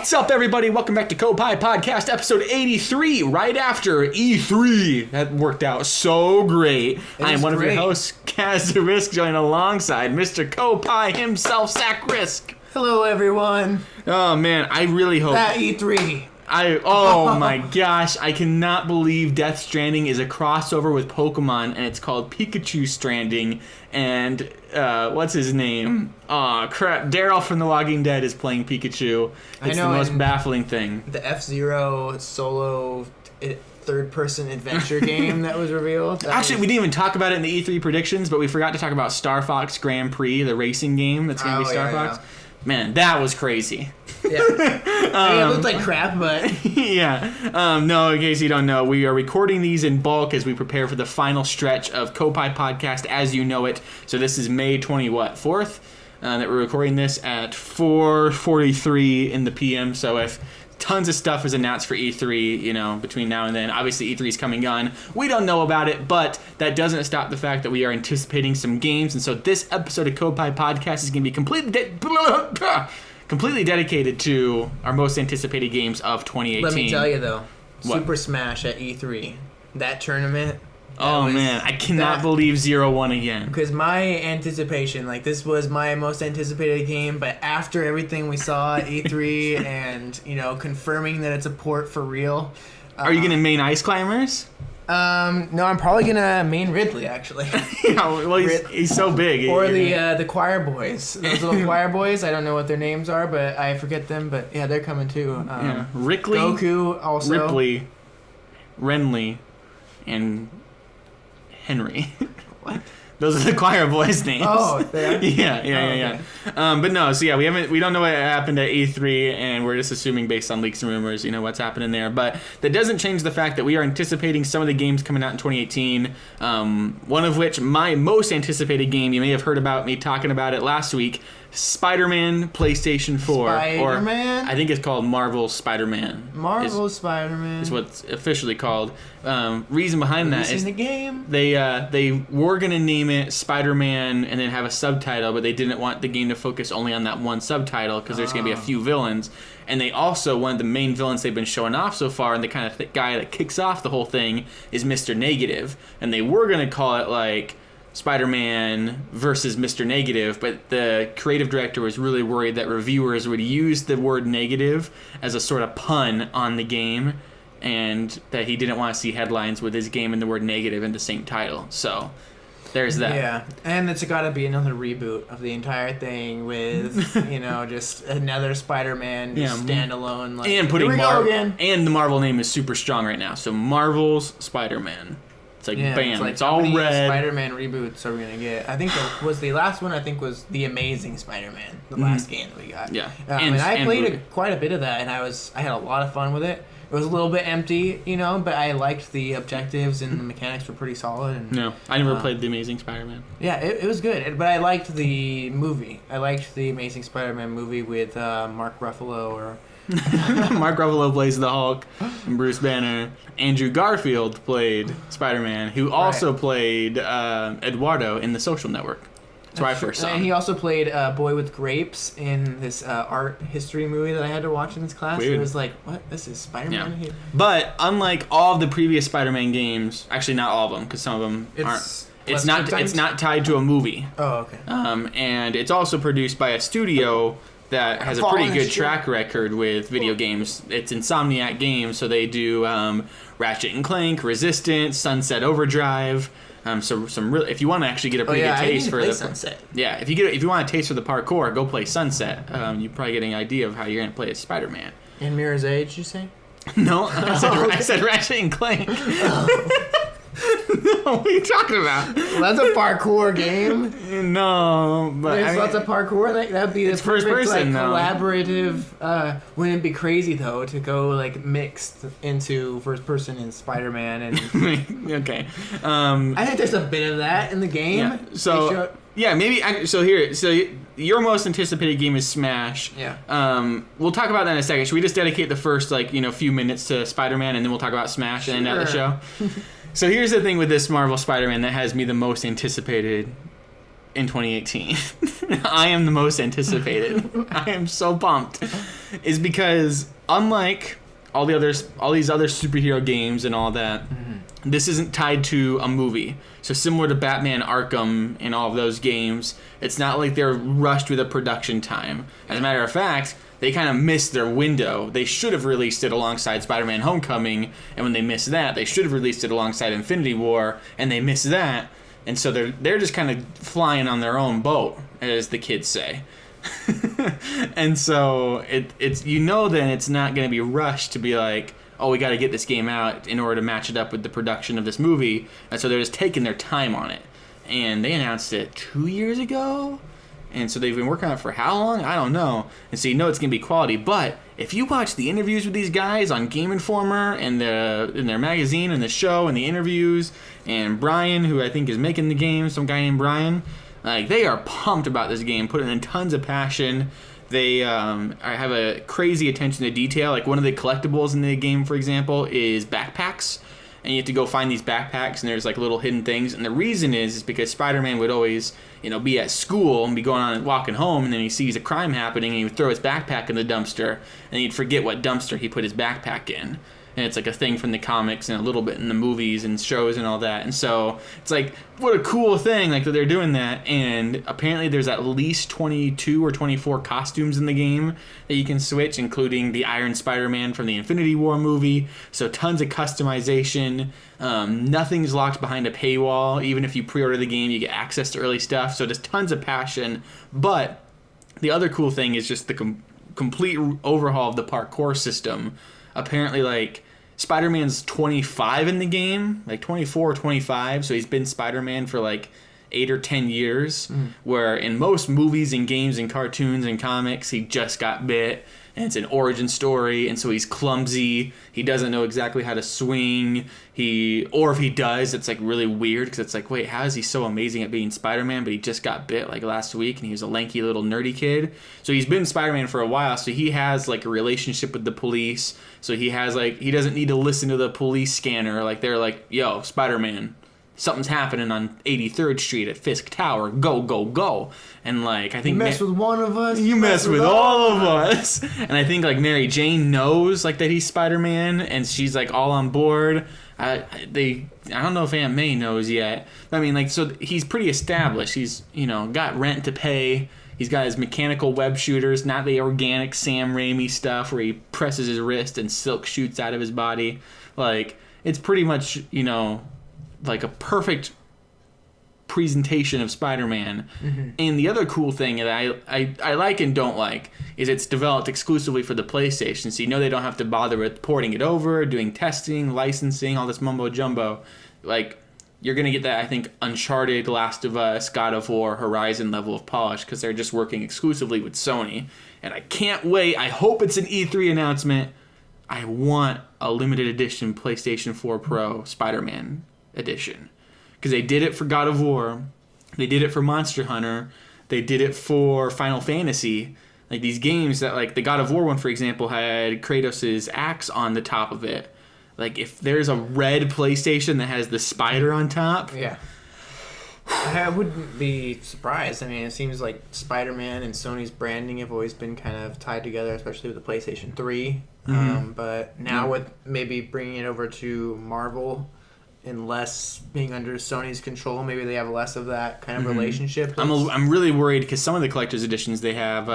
What's up, everybody? Welcome back to Koppai Podcast, episode 83, right after E3. That worked out so great. I am one of your hosts, Kaz the Risk, joined alongside Mr. Koppai himself, Zach Risk. Hello, everyone. Oh, man, I really hope... At E3. Oh my gosh, I cannot believe Death Stranding is a crossover with Pokemon, and it's called Pikachu Stranding, and what's his name? Aw, crap, Daryl from The Walking Dead is playing Pikachu. It's the most baffling thing. The F-Zero solo third-person adventure game that was revealed. Actually, we didn't even talk about it in the E3 predictions, but we forgot to talk about Star Fox Grand Prix, the racing game that's going to be Star Fox. Yeah. Man, that was crazy. Yeah. It looked like crap, but... yeah. No, in case you don't know, we are recording these in bulk as we prepare for the final stretch of Koppai Podcast as you know it. So this is May 4th, that we're recording this at 4:43 in the PM. So if tons of stuff is announced for E3, between now and then. Obviously, E3 is coming on. We don't know about it, but that doesn't stop the fact that we are anticipating some games. And so this episode of Koppai Podcast is going to be completely dedicated to our most anticipated games of 2018. Let me tell you, though. What? Super Smash at E3. That tournament... Oh, man. I cannot believe 0-1 again. Because my anticipation, this was my most anticipated game, but after everything we saw at E3 and, confirming that it's a port for real. Are you going to main Ice Climbers? No, I'm probably going to main Ridley, actually. Well, he's so big. Or the choir boys. Those little choir boys, I don't know what their names are, but I forget them, but yeah, they're coming too. Rickley, Goku also. Ripley, Renly, and... Henry. What? Those are the choir boys' names. Oh, they are? Yeah. But no, so yeah, we don't know what happened at E3, and we're just assuming based on leaks and rumors, what's happening there. But that doesn't change the fact that we are anticipating some of the games coming out in 2018. One of which, my most anticipated game, you may have heard about me talking about it last week, Spider-Man PlayStation 4. Spider-Man? Or I think it's called Marvel Spider-Man. Marvel Spider-Man. Is what it's officially called. Reason behind that is the game. They were going to name it Spider-Man and then have a subtitle, but they didn't want the game to focus only on that one subtitle because there's going to be a few villains. And they also, one of the main villains they've been showing off so far, and the kind of guy that kicks off the whole thing, is Mr. Negative. And they were going to call it Spider-Man versus Mr. Negative, but the creative director was really worried that reviewers would use the word negative as a sort of pun on the game, and that he didn't want to see headlines with his game and the word negative in the same title. So there's that. Yeah, and it's got to be another reboot of the entire thing with, just another Spider-Man standalone. And putting and the Marvel name is super strong right now. So Marvel's Spider-Man. It's bam, it's all red. Spider-Man reboots are we going to get? I think the last one was The Amazing Spider-Man, the last game that we got. Yeah. I played quite a bit of that, and I had a lot of fun with it. It was a little bit empty, but I liked the objectives and the mechanics were pretty solid. And, no, I never played The Amazing Spider-Man. Yeah, it was good, but I liked the movie. I liked the Amazing Spider-Man movie with Mark Ruffalo Mark Ruffalo plays the Hulk, and Bruce Banner. Andrew Garfield played Spider-Man, who also played Eduardo in The Social Network. That's where I first saw him. And he also played Boy with Grapes in this art history movie that I had to watch in this class. Weird. It was like, what? This is Spider-Man? Yeah. But unlike all of the previous Spider-Man games, actually not all of them, because some of them aren't. It's not tied to a movie. Oh, okay. And it's also produced by a studio that has a pretty good track record with video games. It's Insomniac Games, so they do Ratchet and Clank, Resistance, Sunset Overdrive. So some real. If you want to actually get a pretty good taste for the Sunset. Yeah, if you want a taste for the parkour, go play Sunset. You probably get an idea of how you're gonna play as Spider-Man. In Mirror's Edge, you say? No, I said Ratchet and Clank. Oh. No, what are you talking about? Well, that's a parkour game. No, but there's lots of parkour. That'd be the first person collaborative. Wouldn't it be crazy though to go mixed into first person in Spider-Man and? Okay. I think there's a bit of that in the game. Yeah. So maybe. So your most anticipated game is Smash. Yeah. We'll talk about that in a second. Should we just dedicate the first few minutes to Spider-Man and then we'll talk about Smash and end out the show? So here's the thing with this Marvel Spider-Man that has me the most anticipated. in 2018, I am the most anticipated. I am so pumped. Is because unlike all these other superhero games and all that, this isn't tied to a movie. So similar to Batman Arkham and all of those games, it's not like they're rushed with a production time. As a matter of fact, they kind of missed their window. They should have released it alongside Spider-Man Homecoming, and when they missed that, they should have released it alongside Infinity War, and they missed that. And so they're just kind of flying on their own boat, as the kids say. And so it's then it's not going to be rushed to be like, oh, we got to get this game out in order to match it up with the production of this movie. And so they're just taking their time on it. And they announced it 2 years ago. And so they've been working on it for how long? I don't know. And so it's going to be quality. But if you watch the interviews with these guys on Game Informer and in their magazine and the show and the interviews, and Brian, who I think is making the game, some guy named Brian, like, they are pumped about this game, putting in tons of passion. They have a crazy attention to detail. Like, one of the collectibles in the game, for example, is backpacks. And you have to go find these backpacks, and there's like little hidden things. And the reason is because Spider-Man would always, be at school and be going on and walking home, and then he sees a crime happening, and he would throw his backpack in the dumpster, and he'd forget what dumpster he put his backpack in. And it's like a thing from the comics and a little bit in the movies and shows and all that. And so it's like, what a cool thing, like, that they're doing that. And apparently there's at least 22 or 24 costumes in the game that you can switch, including the Iron Spider-Man from the Infinity War movie. So tons of customization. Nothing's locked behind a paywall. Even if you pre-order the game, you get access to early stuff. So just tons of passion. But the other cool thing is just the complete overhaul of the parkour system. Apparently, like, Spider-Man's 25 in the game, like 24 or 25, so he's been Spider-Man for like 8 or 10 years, where in most movies and games and cartoons and comics, he just got bit, and it's an origin story, and so he's clumsy, he doesn't know exactly how to swing, or if he does, it's like really weird, because it's like, wait, how is he so amazing at being Spider-Man, but he just got bit like last week, and he was a lanky little nerdy kid. So he's been Spider-Man for a while, so he has like a relationship with the police, so he doesn't need to listen to the police scanner, like they're like, yo, Spider-Man, something's happening on 83rd Street at Fisk Tower. Go, go, go. And, like, I think... You mess with one of us. You mess with all of us. And I think, like, Mary Jane knows, like, that he's Spider-Man, and she's, like, all on board. I don't know if Aunt May knows yet. I mean, like, so he's pretty established. He's, got rent to pay. He's got his mechanical web shooters, not the organic Sam Raimi stuff where he presses his wrist and silk shoots out of his body. Like, it's pretty much, like a perfect presentation of Spider-Man. And the other cool thing that I like and don't like is it's developed exclusively for the PlayStation. So they don't have to bother with porting it over, doing testing, licensing, all this mumbo jumbo. Like, you're going to get that, I think, Uncharted, Last of Us, God of War, Horizon level of polish because they're just working exclusively with Sony. And I can't wait. I hope it's an E3 announcement. I want a limited edition PlayStation 4 Pro Spider-Man edition, because they did it for God of War, they did it for Monster Hunter, they did it for Final Fantasy, like these games that, like the God of War one, for example, had Kratos' axe on the top of it. Like, if there's a red PlayStation that has the spider on top, yeah, I wouldn't be surprised. I mean, it seems like Spider-Man and Sony's branding have always been kind of tied together, especially with the PlayStation 3. But now with maybe bringing it over to Marvel and less being under Sony's control, maybe they have less of that kind of relationship. I'm really worried because some of the collector's editions they have,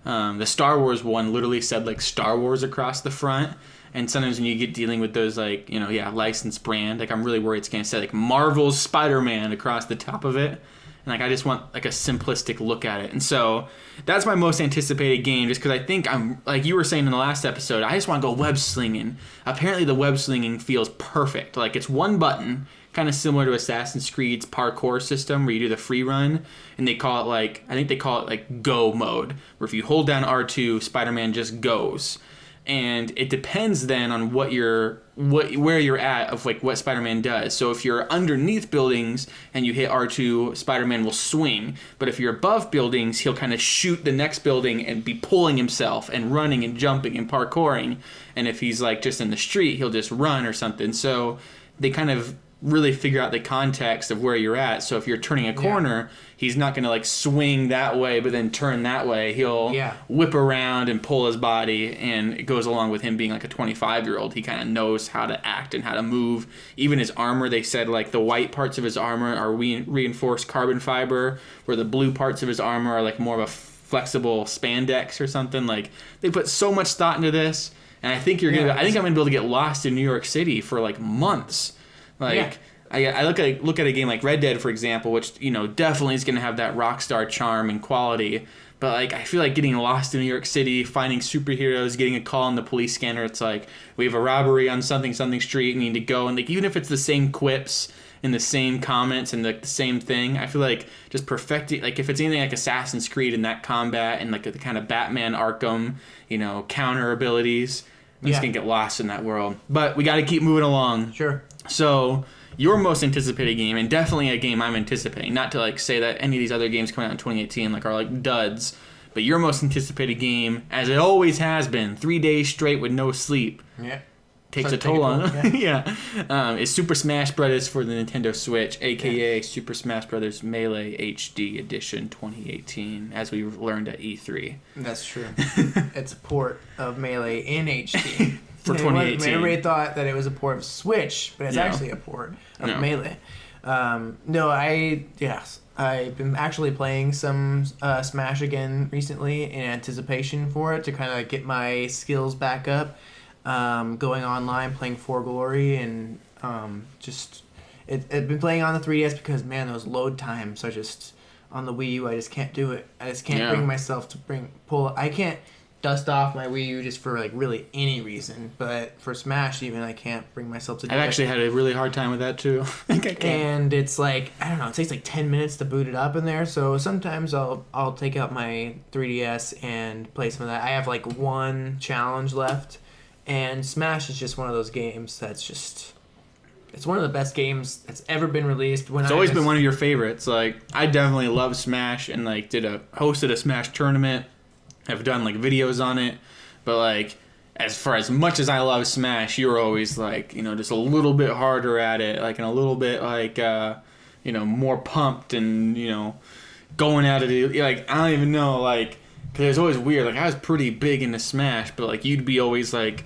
the Star Wars one literally said like Star Wars across the front, and sometimes when you get dealing with those like licensed brand, like I'm really worried it's gonna say like Marvel's Spider-Man across the top of it. And like I just want like a simplistic look at it. And so that's my most anticipated game, just because I think I'm, like you were saying in the last episode, I just want to go web slinging. Apparently the web slinging feels perfect. Like it's one button, kind of similar to Assassin's Creed's parkour system where you do the free run, and they call it like, I think they call it like go mode, where if you hold down R2, Spider-Man just goes. And it depends then on where you're at of like what Spider-Man does. So if you're underneath buildings and you hit R2, Spider-Man will swing. But if you're above buildings, he'll kind of shoot the next building and be pulling himself and running and jumping and parkouring. And if he's like just in the street, he'll just run or something. So they kind of really figure out the context of where you're at. So if you're turning a corner, he's not going to like swing that way but then turn that way. He'll whip around and pull his body, and it goes along with him being like a 25-year-old. He kind of knows how to act and how to move. Even his armor, they said like the white parts of his armor are reinforced carbon fiber, where the blue parts of his armor are like more of a flexible spandex or something. Like they put so much thought into this, and I think I think I'm gonna be able to get lost in New York City for like months. Like I look at a game like Red Dead, for example, which definitely is gonna have that Rockstar charm and quality. But like I feel like getting lost in New York City, finding superheroes, getting a call on the police scanner. It's like we have a robbery on something street, and you need to go, and like even if it's the same quips and the same comments and the same thing, I feel like just perfecting, like if it's anything like Assassin's Creed in that combat and like the kind of Batman Arkham, counter abilities, I'm just gonna get lost in that world. But we got to keep moving along. Sure. So your most anticipated game, and definitely a game I'm anticipating, not to like say that any of these other games coming out in 2018 like are like duds, but your most anticipated game, as it always has been, 3 days straight with no sleep. Yeah. Takes a toll on is Super Smash Bros. For the Nintendo Switch, aka Super Smash Bros. Melee HD Edition 2018, as we learned at E3. That's true. It's a port of Melee in HD. For 2018. Everybody thought that it was a port of Switch, but it's actually a port of Melee. I've been actually playing some Smash again recently in anticipation for it to kind of get my skills back up. Going online, playing For Glory, and I've been playing on the 3DS because, man, those load times are just on the Wii U. I just can't do it. I just can't bring myself to I can't dust off my Wii U just for like really any reason. But for Smash, even, I can't bring myself to do it. I've actually had a really hard time with that too. I think I can. And it's like, I don't know, it takes like 10 minutes to boot it up in there. So sometimes I'll take out my 3DS and play some of that. I have like one challenge left. And Smash is just one of those games that's just... It's one of the best games that's ever been released. It's always been one of your favorites. Like, I definitely love Smash and, like, hosted a Smash tournament. Have done, like, videos on it. But, like, as much as I love Smash, you're always, like, just a little bit harder at it. Like, and a little bit, like, more pumped and, going at it. Like, I don't even know, like... Because it was always weird. Like, I was pretty big into Smash, but, like, you'd be always, like...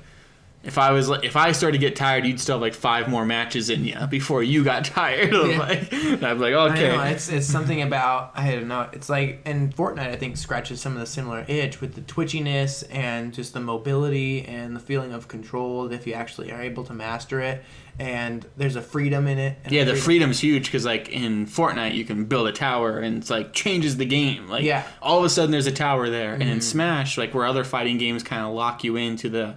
If I started to get tired, you'd still have like 5 more matches in you before you got tired. I'd be like, okay. I know, it's something about, I don't know, it's like, and Fortnite I think scratches some of the similar itch with the twitchiness and just the mobility and the feeling of control if you actually are able to master it. And there's a freedom in it. Yeah, the freedom's huge because like in Fortnite you can build a tower and it's like changes the game. Like all of a sudden there's a tower there. And in Smash, like where other fighting games kind of lock you into the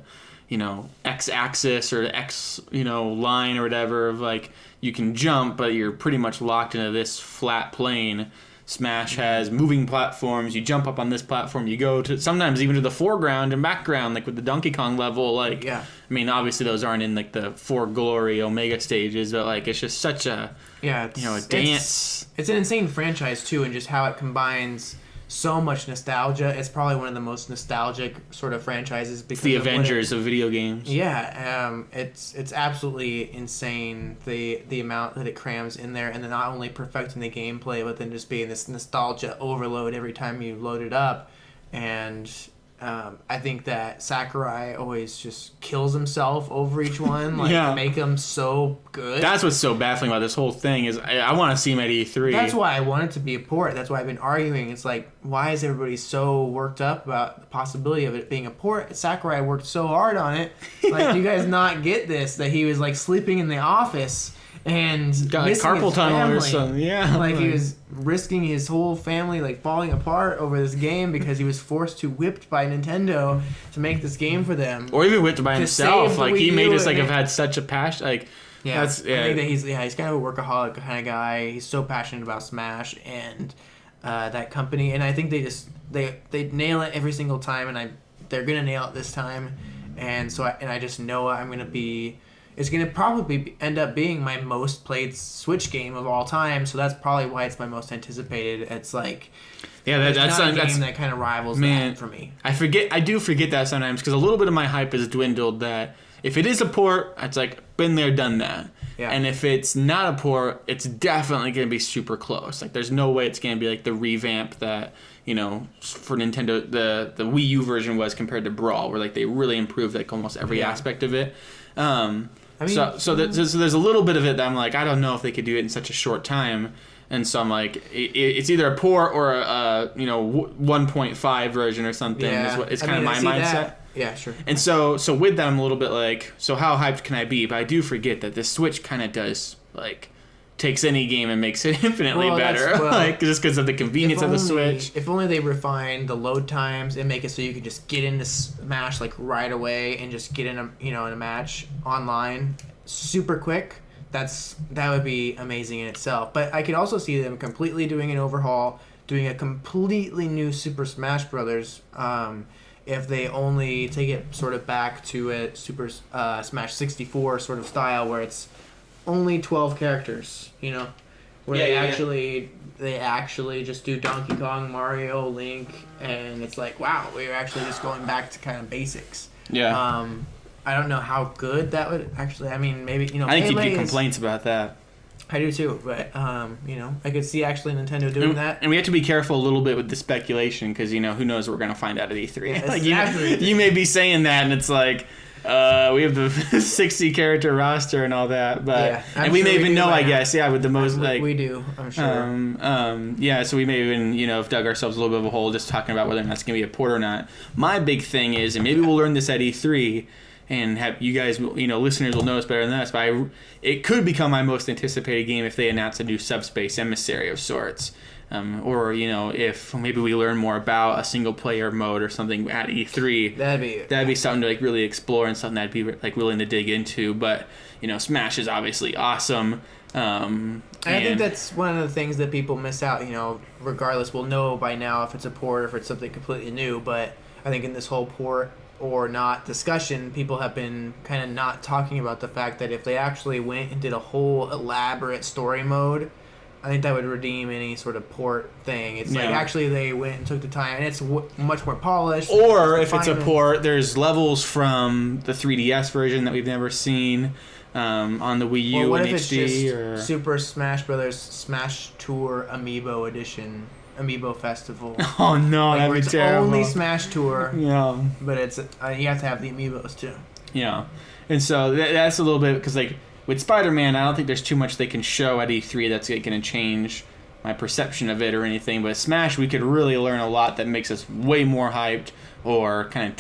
X-axis or X, line or whatever of like you can jump, but you're pretty much locked into this flat plane. Smash has moving platforms. You jump up on this platform. You go to sometimes even to the foreground and background, like with the Donkey Kong level. Like, I mean, obviously those aren't in like the For Glory Omega stages, but like it's just such a a dance. It's an insane franchise too, and just how it combines so much nostalgia. It's probably one of the most nostalgic sort of franchises because it's the Avengers of video games. Yeah, it's absolutely insane the amount that it crams in there, and then not only perfecting the gameplay, but then just being this nostalgia overload every time you load it up. And I think that Sakurai always just kills himself over each one, to make them so good. That's what's so baffling about this whole thing is I want to see him at E3. That's why I want it to be a port. That's why I've been arguing. It's like, why is everybody so worked up about the possibility of it being a port? Sakurai worked so hard on it. Like, do you guys not get this? That he was like sleeping in the office and got a carpal tunnel or something. Yeah, like he was risking his whole family like falling apart over this game because he was whipped by Nintendo to make this game for them, or even whipped by himself. Like he may just like have had such a passion. Like I think that he's kind of a workaholic kind of guy. He's so passionate about Smash and that company, and I think they nail it every single time, and they're gonna nail it this time, and so I just know I'm gonna be. It's going to probably end up being my most played Switch game of all time, so that's probably why it's my most anticipated. It's like, that's not a game that kind of rivals that for me. I do forget that sometimes because a little bit of my hype has dwindled. That if it is a port, it's like been there, done that. Yeah. And if it's not a port, it's definitely going to be super close. Like, there's no way it's going to be like the revamp that, for Nintendo, the Wii U version was compared to Brawl, where like they really improved like almost every aspect of it. So there's a little bit of it that I'm like, I don't know if they could do it in such a short time. And so I'm like, it's either a port or a 1.5 version or something. Yeah. It's kind of my mindset. That. Yeah, sure. And so with that, I'm a little bit like, so how hyped can I be? But I do forget that the Switch kind of does like takes any game and makes it infinitely better. Like just because of the convenience of the Switch. If only they refine the load times and make it so you can just get into Smash like right away and just get in a match online super quick. That would be amazing in itself. But I could also see them completely doing an overhaul, doing a completely new Super Smash Brothers. If they only take it sort of back to a Super Smash 64 sort of style, where it's only 12 characters, where they actually just do Donkey Kong, Mario, Link, and it's like, wow, we're actually just going back to kind of basics. Yeah. I don't know how good that would actually. I mean, maybe I think you'd get complaints about that. I do too, but I could see actually Nintendo doing that. And we have to be careful a little bit with the speculation because who knows what we're gonna find out at E3. Yeah, like, exactly. you may be saying that, and it's like. We have the 60 character roster and all that, but and we may even know, I guess, with the most like we do, I'm sure. So we may even have dug ourselves a little bit of a hole just talking about whether or not it's gonna be a port or not. My big thing is, and maybe we'll learn this at E3, and have you guys, listeners will know us better than us, but it could become my most anticipated game if they announce a new Subspace Emissary of sorts. Or if maybe we learn more about a single player mode or something at E3, that'd be something to like really explore and something I'd be like willing to dig into. But Smash is obviously awesome. I think that's one of the things that people miss out. Regardless, we'll know by now if it's a port or if it's something completely new. But I think in this whole port or not discussion, people have been kind of not talking about the fact that if they actually went and did a whole elaborate story mode, I think that would redeem any sort of port thing. It's like actually they went and took the time, and it's much more polished. Or if it's a port, there's levels from the 3DS version that we've never seen on the Wii U what and if HD. It's just or Super Smash Brothers Smash Tour Amiibo Edition, Amiibo Festival. Oh no, that'd be terrible. Only Smash Tour. Yeah. But it's you have to have the Amiibos too. Yeah, and so that's a little bit because like. With Spider-Man, I don't think there's too much they can show at E3 that's going to change my perception of it or anything. But Smash, we could really learn a lot that makes us way more hyped or kind of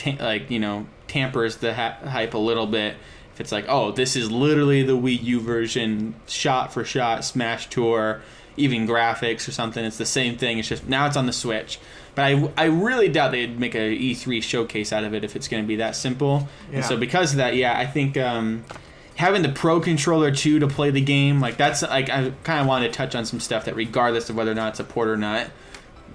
tampers the hype a little bit. If it's like, oh, this is literally the Wii U version, shot for shot, Smash Tour, even graphics or something. It's the same thing. It's just now it's on the Switch. But I really doubt they'd make a E3 showcase out of it if it's going to be that simple. Yeah. And so because of that, I think... having the Pro Controller too to play the game, like that's like I kind of wanted to touch on some stuff that regardless of whether or not it's a port or not,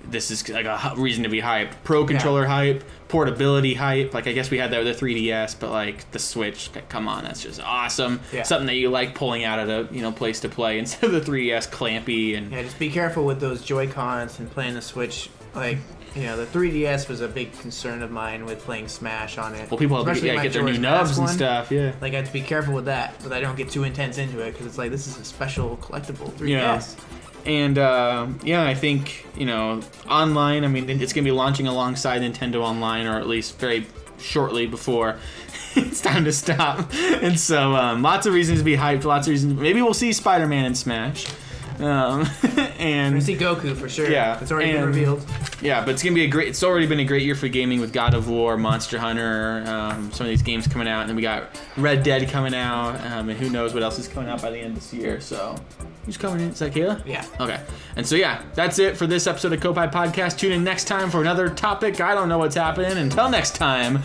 this is like a reason to be hyped. Pro Controller hype, portability hype. Like I guess we had that with the 3DS, but like the Switch, come on, that's just awesome. Yeah. Something that you like pulling out of the place to play instead of the 3DS clampy and. Yeah, just be careful with those Joy-Cons and playing the Switch. Like the 3DS was a big concern of mine with playing Smash on it. Well, people get their new nubs and stuff. Yeah. Like I have to be careful with that, but I don't get too intense into it because it's like this is a special collectible 3DS. Yeah. And I think online. I mean, it's gonna be launching alongside Nintendo Online, or at least very shortly before it's time to stop. And so, lots of reasons to be hyped. Lots of reasons. Maybe we'll see Spider-Man in Smash. And we're gonna see Goku for sure. Yeah, it's already been revealed. Yeah, but it's already been a great year for gaming with God of War, Monster Hunter, some of these games coming out, and then we got Red Dead coming out, and who knows what else is coming out by the end of this year. So, who's coming in? Is that Kayla? Yeah. Okay. And so that's it for this episode of Koppai Podcast. Tune in next time for another topic. I don't know what's happening. Until next time,